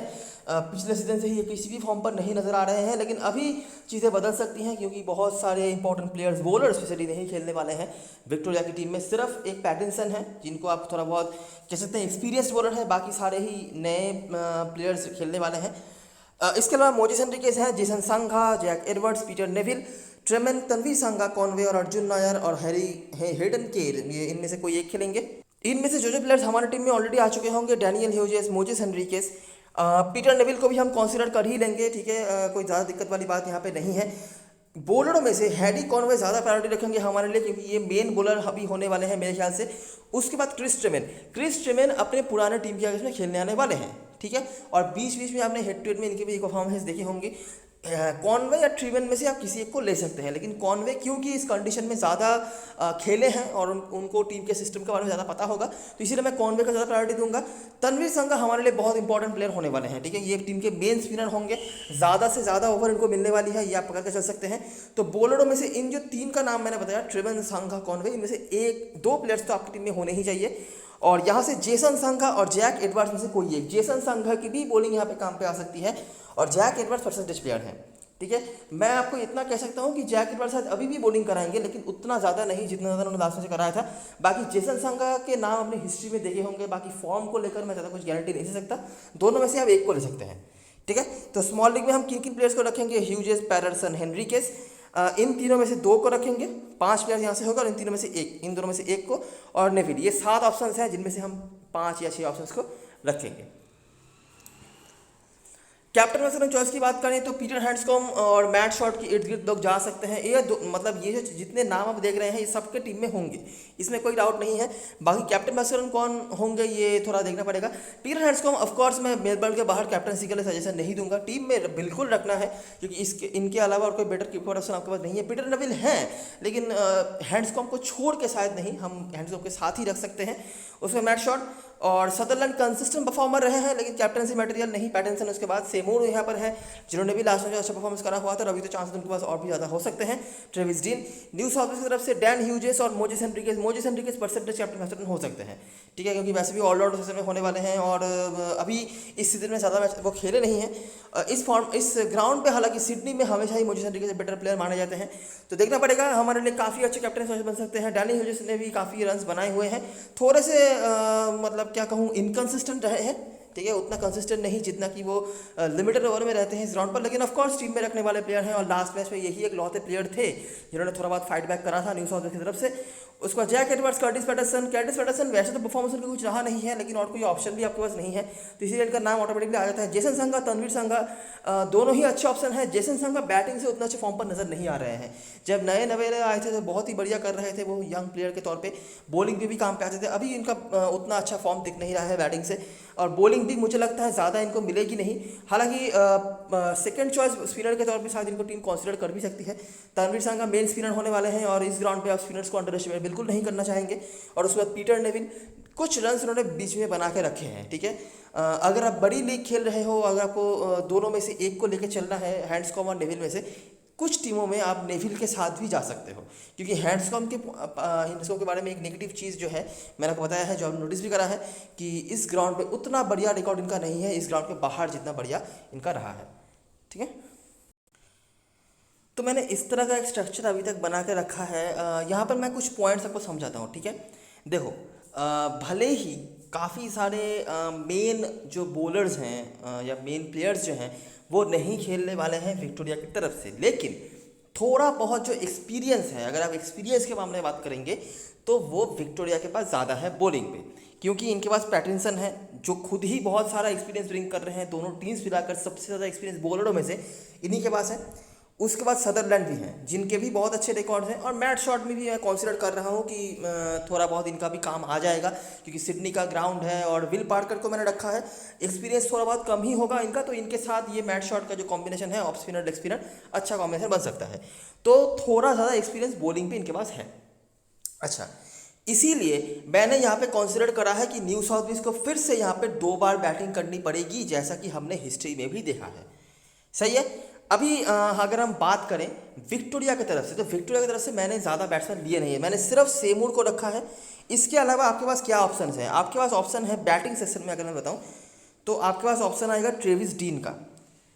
पिछले सीजन से ही ये किसी भी फॉर्म पर नहीं नज़र आ रहे हैं, लेकिन अभी चीज़ें बदल सकती हैं क्योंकि बहुत सारे इंपॉर्टेंट प्लेयर्स बॉलर स्पेशली नहीं खेलने वाले हैं विक्टोरिया की टीम में। सिर्फ एक पैटिंसन है जिनको आप थोड़ा बहुत कह सकते हैं एक्सपीरियंस्ड बॉलर है, बाकी सारे ही नए प्लेयर्स खेलने वाले हैं। इसके अलावा मोजेस हेनरिकेस हैं, Jason Sangha, Jack Edwards, Peter Nevill, Tremain, Tanveer Sangha, Conway और अर्जुन नायर और हैरी हेडन केर, ये इनमें से कोई एक खेलेंगे। इनमें से जो प्लेयर्स हमारी टीम में ऑलरेडी आ चुके होंगे, Daniel Hughes, Moses Henriques, Peter Neville को भी हम कंसीडर कर ही लेंगे, ठीक है, कोई ज़्यादा दिक्कत वाली बात यहाँ पे नहीं है। बॉलरों में से हैरी कॉनवे ज़्यादा प्रायोरिटी रखेंगे हमारे लिए क्योंकि ये मेन बॉलर अभी होने वाले हैं मेरे ख्याल से। उसके बाद क्रिस ट्रेमेन अपने पुराने टीम के अगेंस्ट में खेलने आने वाले हैं, ठीक है, और बीच बीच में आपने हेड टू हेड में इनके भी परफॉर्मेंस देखे होंगे। कॉनवे या ट्रीवन में से आप किसी एक को ले सकते हैं, लेकिन कॉनवे क्योंकि इस कंडीशन में ज़्यादा खेले हैं और उनको टीम के सिस्टम के बारे में ज़्यादा पता होगा, तो इसीलिए मैं कॉनवे को ज़्यादा प्रायोरिटी दूंगा। तनवीर संघा हमारे लिए बहुत इंपॉर्टेंट प्लेयर होने वाले हैं, ठीक है, ये टीम के मेन स्पिनर होंगे, ज़्यादा से ज़्यादा ओवर इनको मिलने वाली है, ये आप पकड़ कर चल सकते हैं। तो बॉलरों में से इन जो 3 का नाम मैंने बताया, ट्रेवन, संघा, कॉनवे, इनमें से 1-2 प्लेयर्स तो आपकी टीम में होने ही चाहिए। और यहाँ से जेसन संघा और जैक एडवर्ड्स में से कोई एक, जेसन संघा की भी बॉलिंग यहाँ पे काम पे आ सकती है और जैक एडवर्ड्स परसेंटेज प्लेयर हैं, ठीक है। मैं आपको इतना कह सकता हूँ कि जैक एडवर्ड्स शायद अभी भी बॉलिंग कराएंगे, लेकिन उतना ज़्यादा नहीं जितना ज़्यादा उन्होंने लास्ट में से कराया था। बाकी जेसन संघा के नाम अपनी हिस्ट्री में देखे होंगे, बाकी फॉर्म को लेकर मैं ज़्यादा कुछ गारंटी नहीं दे सकता, दोनों में से आप एक को ले सकते हैं, ठीक है। तो स्मॉल लीग में हम किन किन प्लेयर्स को रखेंगे, ह्यूजेस, पैटरसन, हेनरिकेस, इन तीनों में से 2 को रखेंगे, 5 प्लेयर्स यहाँ से होगा और इन तीनों में से एक, इन दोनों में से एक को, और नेविल, ये 7 ऑप्शन हैं जिनमें से हम 5 या 6 ऑप्शन को रखेंगे। कैप्टन में चॉइस की बात करें तो पीटर हैंड्सकॉम और मैट शॉट की इर्द गिर्द लोग जा सकते हैं, ये मतलब ये जो जितने नाम आप देख रहे हैं ये सबके टीम में होंगे, इसमें कोई डाउट नहीं है। बाकी कैप्टन मैसेरन कौन होंगे ये थोड़ा देखना पड़ेगा। पीटर हैंड्सकॉम ऑफकोर्स मैं मेलबर्न के बाहर कैप्टनसी के लिए सजेशन नहीं दूंगा, टीम में बिल्कुल रखना है क्योंकि इनके अलावा और कोई बेटर कीपर ऑप्शन आपके पास नहीं है। पीटर नेविल हैं लेकिन हैंड्सकॉम को छोड़ के शायद नहीं, हम हैंड्सकॉम के साथ ही रख सकते हैं। उसमें मैट शॉट और सदरलैंड कंसिस्टेंट परफॉर्मर रहे हैं, लेकिन कैप्टनसी मटेरियल नहीं। पैटिंसन उसके बाद सेमूर यहाँ पर है, जिन्होंने भी लास्ट में जो अच्छा परफॉर्मेंस करा हुआ था। अभी तो चांसेस उनके पास और भी ज़्यादा हो सकते हैं। Travis Dean, New South Wales की तरफ से डैन ह्यूजेस और मोजेस हेनरिकेस परसेंटेज कैप्टन हो सकते हैं, ठीक है, क्योंकि वैसे भी ऑलराउंडर सीजन में होने वाले हैं और अभी इस सीजन में ज़्यादा मैच वो खेले नहीं हैं इस ग्राउंड पे। हालांकि सिडनी में हमेशा ही मोजेस हेनरिकेस बेटर प्लेयर माने जाते हैं, तो देखना पड़ेगा। हमारे लिए काफ़ी अच्छे कैप्टन बन सकते हैं। डैनी ह्यूजेस ने भी काफ़ी रन्स बनाए हुए हैं, थोड़े से मतलब क्या कहूँ इनकंसिस्टेंट रहे हैं, ठीक है, उतना कंसिस्टेंट नहीं जितना कि वो लिमिटेड ओवर में रहते हैं इस ग्राउंड पर, लेकिन ऑफकोर्स टीम में रखने वाले प्लेयर हैं। और लास्ट मैच में यही एक लौते प्लेयर थे जिन्होंने थोड़ा बहुत फाइट बैक करा था न्यू साउथ वेल्स की तरफ से। उसके बाद जैक एडवर्ड्स, कर्टिस पैटरसन वैसे तो परफॉर्मेंस उनका कुछ रहा नहीं है, लेकिन और कोई ऑप्शन भी आपके पास नहीं है, तो इसीलिए इनका नाम ऑटोमेटिकली आ जाता है। जेसन संगा, तनवीर संगा दोनों ही अच्छे ऑप्शन हैं। जेसन संगा बैटिंग से उतना अच्छे फॉर्म पर नजर नहीं आ रहे हैं। जब नए नवेले आए थे तो बहुत ही बढ़िया कर रहे थे वो यंग प्लेयर के तौर पे, बॉलिंग पे भी काम पे आते थे। अभी इनका उतना अच्छा फॉर्म दिख नहीं रहा है बैटिंग से, और बॉलिंग भी मुझे लगता है ज़्यादा इनको मिलेगी नहीं। हालांकि सेकंड चॉइस स्पिनर के तौर पे शायद इनको टीम कंसीडर कर भी सकती है। तनवीर संगा मेन स्पिनर होने वाले हैं और इस ग्राउंड पे आप स्पिनर्स को अंडर एस्टिमेट बिल्कुल नहीं करना चाहेंगे। और उसके बाद पीटर नेविल, कुछ रन्स उन्होंने बीच में बना के रखे हैं, ठीक है। अगर आप बड़ी लीग खेल रहे हो, अगर आपको दोनों में से एक को लेकर चलना है, हैंड्सकॉम्ब और नेविल में से, कुछ टीमों में आप नेविल के साथ भी जा सकते हो, क्योंकि हैंड्सकॉम्ब के बारे में एक नेगेटिव चीज़ जो है मैंने आपको बताया है, जो आपने नोटिस भी करा है, कि इस ग्राउंड पे उतना बढ़िया रिकॉर्ड इनका नहीं है इस ग्राउंड के बाहर जितना बढ़िया इनका रहा है, ठीक है। तो मैंने इस तरह का एक स्ट्रक्चर अभी तक बना के रखा है। यहाँ पर मैं कुछ पॉइंट्स आपको समझाता हूँ, ठीक है। देखो, भले ही काफ़ी सारे मेन जो बॉलर्स हैं या मेन प्लेयर्स जो हैं वो नहीं खेलने वाले हैं विक्टोरिया की तरफ से, लेकिन थोड़ा बहुत जो एक्सपीरियंस है, अगर आप एक्सपीरियंस के मामले में बात करेंगे तो वो विक्टोरिया के पास ज़्यादा है बॉलिंग पे, क्योंकि इनके पास पैटिंसन है जो खुद ही बहुत सारा एक्सपीरियंस ब्रिंग कर रहे हैं। दोनों टीम्स मिलाकर सबसे ज़्यादा एक्सपीरियंस बॉलरों में से इन्हीं के पास है। उसके बाद सदरलैंड भी हैं जिनके भी बहुत अच्छे रिकॉर्ड्स हैं, और मैट शॉट में भी मैं कंसीडर कर रहा हूँ कि थोड़ा बहुत इनका भी काम आ जाएगा, क्योंकि सिडनी का ग्राउंड है और विल पार्कर को मैंने रखा है। एक्सपीरियंस थोड़ा बहुत कम ही होगा इनका, तो इनके साथ ये मैट शॉट का जो कॉम्बिनेशन है, ऑफ स्पिनर लेग स्पिनर, अच्छा कॉम्बिनेशन बन सकता है। तो थोड़ा ज़्यादा एक्सपीरियंस बॉलिंग पे इनके पास है। अच्छा, इसीलिए मैंने यहाँ पे कंसीडर करा है कि न्यू साउथ वेल्स को फिर से यहाँ पे 2 बार बैटिंग करनी पड़ेगी, जैसा कि हमने हिस्ट्री में भी देखा है। सही है। अभी अगर हम बात करें विक्टोरिया की तरफ से, तो विक्टोरिया की तरफ से मैंने ज़्यादा बैट्समैन लिए नहीं है, मैंने सिर्फ सेमूर को रखा है। इसके अलावा आपके पास क्या ऑप्शन है? आपके पास ऑप्शन है बैटिंग सेक्शन में, अगर मैं बताऊं तो आपके पास ऑप्शन आएगा ट्रेविस डीन का,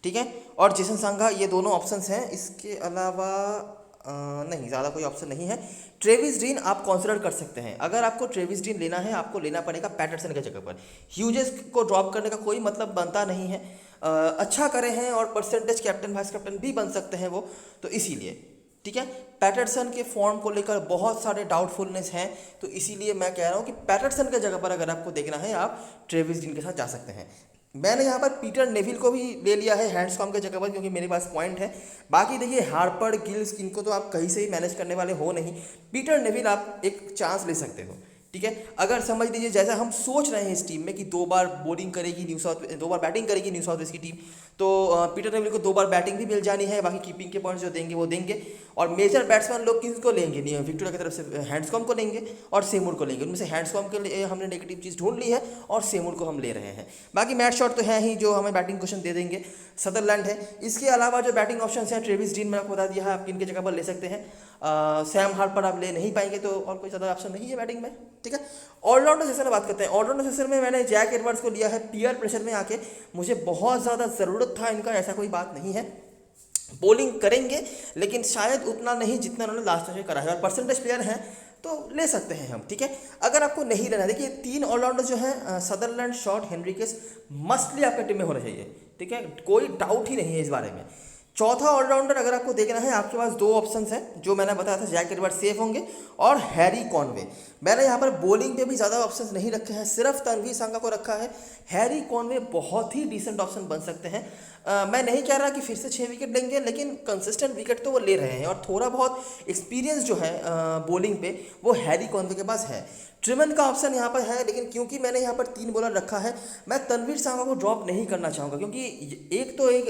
ठीक है, और जेसन संगा, ये दोनों ऑप्शंस हैं। इसके अलावा नहीं, ज़्यादा कोई ऑप्शन नहीं है। ट्रेविस डीन आप कंसिडर कर सकते हैं। अगर आपको ट्रेविस डीन लेना है, आपको लेना पड़ेगा पैटरसन के जगह पर। ह्यूजेस को ड्रॉप करने का कोई मतलब बनता नहीं है। अच्छा करे हैं और परसेंटेज कैप्टन वाइस कैप्टन भी बन सकते हैं वो, तो इसीलिए, ठीक है। पैटरसन के फॉर्म को लेकर बहुत सारे डाउटफुलनेस हैं, तो इसीलिए मैं कह रहा हूँ कि पैटरसन के जगह पर अगर आपको देखना है, आप ट्रेविस डीन के साथ जा सकते हैं। मैंने यहाँ पर पीटर नेविल को भी ले लिया है हैंड्सकॉम्ब के जगह पर, क्योंकि मेरे पास पॉइंट है। बाकी देखिए, हार्पर, गिल्स, इनको तो आप कहीं से ही मैनेज करने वाले हो नहीं। पीटर नेविल आप एक चांस ले सकते हो, ठीक है। अगर समझ लीजिए जैसा हम सोच रहे हैं इस टीम में कि 2 बार बॉलिंग करेगी न्यू साउथ, 2 बार बैटिंग करेगी न्यू साउथ वेल्स की टीम, तो पीटर नेविल को 2 बार बैटिंग भी मिल जानी है, बाकी कीपिंग के पॉइंट्स जो देंगे वो देंगे। और मेजर बैट्समैन लोग किसको लेंगे? नहीं, विक्टोरिया की तरफ से हैंड्सकॉम्ब को लेंगे और सेमूर को लेंगे। उनमें से हैंड्सकॉम्ब के लिए हमने नेगेटिव चीज़ ढूंढ ली है और सेमूर को हम ले रहे हैं। बाकी मैट शॉट तो है ही जो हमें बैटिंग क्वेश्चन दे देंगे, सदरलैंड है। इसके अलावा जो बैटिंग ऑप्शन हैं, ट्रेविस डीन मैंने आपको बता दिया है, आप इनके जगह पर ले सकते हैं। सैम हार्पर आप ले नहीं पाएंगे, तो और कोई ज़्यादा ऑप्शन नहीं है बैटिंग में, ठीक है। ऑलराउंडर सेशन में बात करते हैं। ऑलराउंडर सेशन में मैंने जैक एडवर्ड्स को लिया है पीयर प्रेशर में आके, मुझे बहुत ज़्यादा ज़रूरत था इनका, ऐसा कोई बात नहीं है। बॉलिंग करेंगे लेकिन शायद उतना नहीं जितना उन्होंने लास्ट में करा है, और परसेंटेज प्लेयर हैं तो ले सकते हैं हम, ठीक है। अगर आपको नहीं लेना, देखिए 3 ऑलराउंडर जो है सदरलैंड, शॉट, हेनरिकेस मस्टली आपके टीम में होना चाहिए, ठीक है, कोई डाउट ही नहीं है इस बारे में। चौथा ऑलराउंडर अगर आपको देखना है, आपके पास 2 ऑप्शंस हैं जो मैंने बताया था, जैक एडवर्ड्स सेफ होंगे और हैरी कॉनवे। मैंने यहाँ पर बॉलिंग पे भी ज़्यादा ऑप्शंस नहीं रखे हैं, सिर्फ तनवीर सांगा को रखा है। हैरी कॉनवे बहुत ही डिसेंट ऑप्शन बन सकते हैं। मैं नहीं कह रहा कि फिर से 6 विकेट लेंगे, लेकिन कंसिस्टेंट विकेट तो वो ले रहे हैं, और थोड़ा बहुत एक्सपीरियंस जो है बॉलिंग पे वो हैरी कॉनवे के पास है। ट्रिमन का ऑप्शन यहाँ पर है, लेकिन क्योंकि मैंने यहाँ पर 3 बॉलर रखा है, मैं तनवीर सांगा को ड्रॉप नहीं करना चाहूँगा, क्योंकि एक तो एक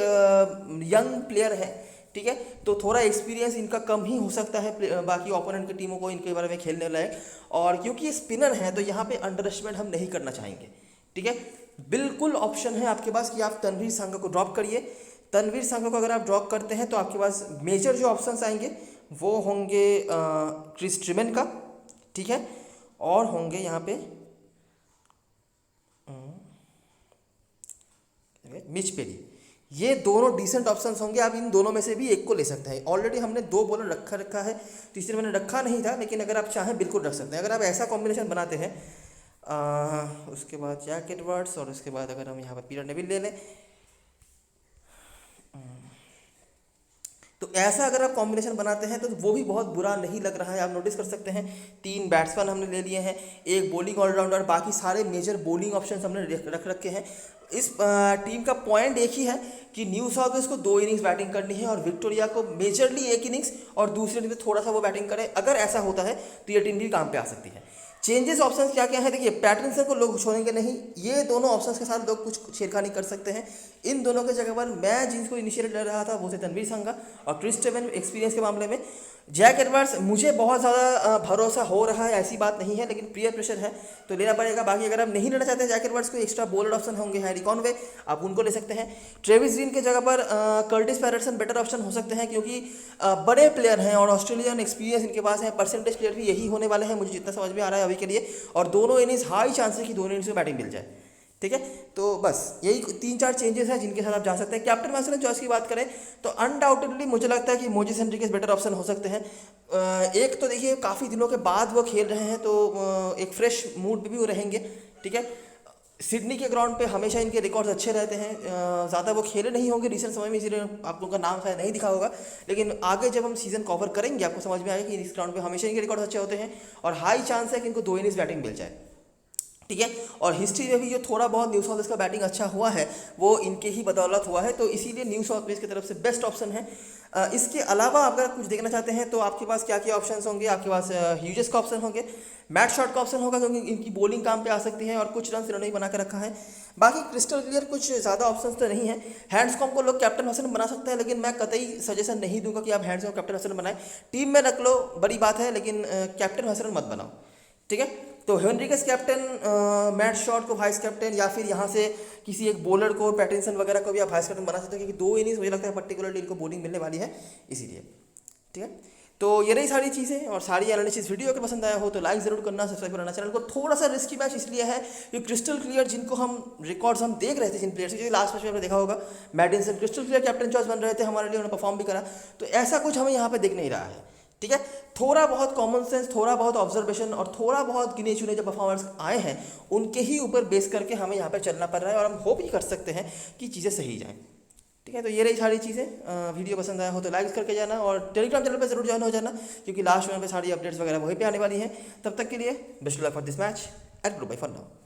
यंग प्लेयर है, ठीक है। तो थोड़ा एक्सपीरियंस इनका कम ही हो सकता है बाकी ओपोनेंट की टीमों को इनके बारे में खेलने लायक, और क्योंकि ये स्पिनर हैं तो यहाँ पे अंडर एस्टिमेट हम नहीं करना चाहेंगे, ठीक है। बिल्कुल ऑप्शन है आपके पास कि आप तनवीर सांगा को ड्रॉप करिए। तनवीर सांगा को अगर आप ड्रॉप करते हैं तो आपके पास मेजर जो ऑप्शंस आएंगे वो होंगे क्रिस ट्रिमेन का, ठीक है, और होंगे यहाँ पे मिच पेरी। ये दोनों डिसेंट ऑप्शंस होंगे, आप इन दोनों में से भी एक को ले सकते हैं। ऑलरेडी हमने 2 बॉलर रखा है, तीसरे मैंने रखा नहीं था, लेकिन अगर आप चाहें बिल्कुल रख सकते हैं। अगर आप ऐसा कॉम्बिनेशन बनाते हैं उसके बाद जैक एडवर्ड्स और उसके बाद अगर हम यहाँ पर पीटर नेविल ले लें, तो ऐसा अगर आप कॉम्बिनेशन बनाते हैं तो वो भी बहुत बुरा नहीं लग रहा है। आप नोटिस कर सकते हैं 3 बैट्समैन हमने ले लिए हैं, एक बॉलिंग ऑलराउंडर, बाकी सारे मेजर बॉलिंग ऑप्शंस हमने रख रखे हैं। इस टीम का पॉइंट एक ही है कि न्यू साउथ वेल्स को 2 इनिंग्स बैटिंग करनी है और विक्टोरिया को मेजरली 1 इनिंग्स और दूसरे इनिंग्स में थोड़ा सा वो बैटिंग करे। अगर ऐसा होता है तो ये टीम भी काम पे आ सकती है। चेंजेस ऑप्शंस क्या क्या है, देखिए पैटर्नसन को लोग छोड़ेंगे नहीं, ये दोनों ऑप्शंस के साथ लोग कुछ छेड़खानी कर सकते हैं। इन दोनों के जगह पर मैं जिनको इनिशिएट ले रहा था वो थे तनवीर सांगा और क्रिस ट्रिमेन एक्सपीरियंस के मामले में। जैक एडवर्ड्स मुझे बहुत ज़्यादा भरोसा हो रहा है, ऐसी बात नहीं है, लेकिन पीयर प्रेशर है तो लेना पड़ेगा। बाकी अगर आप नहीं लेना चाहते जैक एडवर्ड्स को, एक्स्ट्रा बॉलर ऑप्शन होंगे हैरी कॉनवे, आप उनको ले सकते हैं। ट्रेविस ग्रीन के जगह पर कर्टिस पैटरसन बेटर ऑप्शन हो सकते हैं, क्योंकि बड़े प्लेयर हैं और ऑस्ट्रेलियन एक्सपीरियंस इनके पास है। परसेंटेज प्लेयर भी यही होने वाले हैं मुझे जितना समझ में आ रहा है अभी के लिए, और दोनों इनिंग्स हाई चांस है कि दोनों इनिंग्स में बैटिंग मिल जाए, ठीक है। तो बस यही 3-4 चेंजेस हैं जिनके साथ आप जा सकते हैं। कैप्टन मैसेज चॉइस की बात करें तो अनडाउटेडली मुझे लगता है कि मोजिस हेनरिक्स बेटर ऑप्शन हो सकते हैं। एक तो देखिए काफ़ी दिनों के बाद वो खेल रहे हैं तो एक फ्रेश मूड भी वो रहेंगे, ठीक है। सिडनी के ग्राउंड पे हमेशा इनके रिकॉर्ड्स अच्छे रहते हैं, ज़्यादा वो खेले नहीं होंगे रिसेंट समय में, इसीलिए आप लोगों का नाम शायद नहीं दिखा होगा, लेकिन आगे जब हम सीज़न कवर करेंगे आपको समझ में आएगा कि इस ग्राउंड पे हमेशा इनके रिकॉर्ड्स अच्छे होते हैं और हाई चांस है कि इनको 2 इनिंग्स बैटिंग मिल जाए, ठीक है। और हिस्ट्री में भी जो थोड़ा बहुत न्यू साउथ वेल्स का बैटिंग अच्छा हुआ है वो इनके ही बदौलत हुआ है, तो इसीलिए न्यू साउथ वेल्स की तरफ से बेस्ट ऑप्शन है। इसके अलावा अगर कुछ देखना चाहते हैं तो आपके पास क्या क्या ऑप्शंस होंगे, आपके पास ह्यूजेस का ऑप्शन होंगे, मैट शॉट का ऑप्शन होगा क्योंकि इनकी बॉलिंग काम पे आ सकती है और कुछ रन इन्होंने ही बना के रखा है। बाकी क्रिस्टल क्लियर कुछ ज़्यादा ऑप्शंस तो नहीं है। हैंड्सकॉम को लोग कैप्टन हसन बना सकते हैं, लेकिन मैं कतई सजेशन नहीं दूंगा कि आप हैंड्सकॉम कैप्टन हसन बनाएं। टीम में रख लो बड़ी बात है, लेकिन कैप्टन हसन मत बनाओ, ठीक है। तो हेनरिक्स कैप्टन, मैट शॉट को वाइस कैप्टन, या फिर यहाँ से किसी एक बॉलर को पैटिंसन वगैरह को भी आप वाइस कैप्टन बना सकते हो, क्योंकि 2 इनिंग्स मुझे लगता है पर्टिकुलरली इनको बॉलिंग मिलने वाली है इसीलिए, ठीक है। तो ये रही सारी चीज़ें और सारी एनालिसिस। वीडियो अगर पसंद आया हो तो लाइक ज़रूर करना, सब्सक्राइब करना चैनल को। थोड़ा सा रिस्की मैच इसलिए है कि क्रिस्टल क्लियर जिनको हम रिकॉर्ड्स हम देख रहे थे जिन प्लेयर्स के, लास्ट मैच में आपने देखा होगा Madison crystal clear captain choice बन रहे थे हमारे लिए, उन्होंने परफॉर्म भी करा, तो ऐसा कुछ हमें यहाँ पर दिख नहीं रहा है, ठीक है। थोड़ा बहुत कॉमन सेंस, थोड़ा बहुत ऑब्जर्वेशन और थोड़ा बहुत गिने चुने जो परफॉर्मर्स आए हैं उनके ही ऊपर बेस करके हमें यहाँ पर चलना पड़ रहा है और हम होप ही कर सकते हैं कि चीज़ें सही जाएँ, ठीक है। तो ये रही सारी चीज़ें। वीडियो पसंद आया हो तो लाइक करके जाना और टेलीग्राम चैनल पे जरूर ज्वाइन हो जाना, क्योंकि लास्ट में पे सारी अपडेट्स वगैरह वहीं पे आने वाली हैं। तब तक के लिए best of luck for this match and good bye for now.